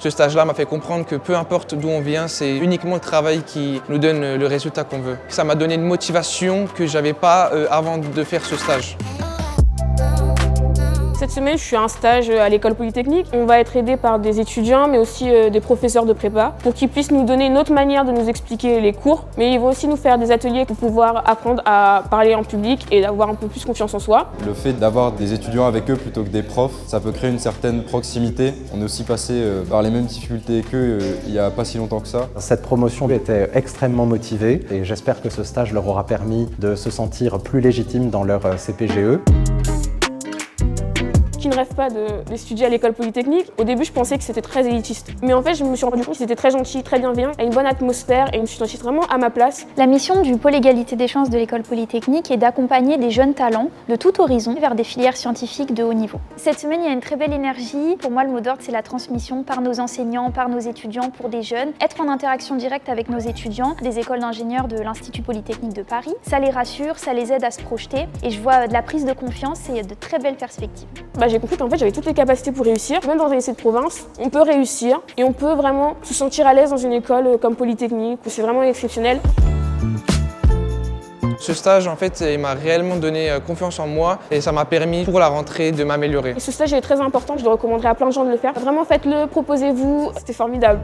Ce stage-là m'a fait comprendre que peu importe d'où on vient, c'est uniquement le travail qui nous donne le résultat qu'on veut. Ça m'a donné une motivation que je n'avais pas avant de faire ce stage. Cette semaine, je suis à un stage à l'école polytechnique. On va être aidé par des étudiants, mais aussi des professeurs de prépa, pour qu'ils puissent nous donner une autre manière de nous expliquer les cours. Mais ils vont aussi nous faire des ateliers pour pouvoir apprendre à parler en public et d'avoir un peu plus confiance en soi. Le fait d'avoir des étudiants avec eux plutôt que des profs, ça peut créer une certaine proximité. On est aussi passé par les mêmes difficultés qu'eux il n'y a pas si longtemps que ça. Cette promotion était extrêmement motivée et j'espère que ce stage leur aura permis de se sentir plus légitimes dans leur CPGE. Qui ne rêve pas d'étudier à l'école polytechnique. Au début, je pensais que c'était très élitiste. Mais en fait, je me suis rendu compte que c'était très gentil, très bienveillant, il y a une bonne atmosphère et je me suis sentie vraiment à ma place. La mission du pôle égalité des chances de l'école polytechnique est d'accompagner des jeunes talents de tout horizon vers des filières scientifiques de haut niveau. Cette semaine, il y a une très belle énergie. Pour moi, le mot d'ordre, c'est la transmission par nos enseignants, par nos étudiants pour des jeunes. Être en interaction directe avec nos étudiants, des écoles d'ingénieurs de l'Institut Polytechnique de Paris, ça les rassure, ça les aide à se projeter et je vois de la prise de confiance et de très belles perspectives. J'ai compris qu'en fait j'avais toutes les capacités pour réussir. Même dans un lycée de province, on peut réussir et on peut vraiment se sentir à l'aise dans une école comme Polytechnique où c'est vraiment exceptionnel. Ce stage, en fait, il m'a réellement donné confiance en moi et ça m'a permis pour la rentrée de m'améliorer. Et ce stage est très important, je le recommanderais à plein de gens de le faire. Vraiment faites-le, proposez-vous, c'était formidable.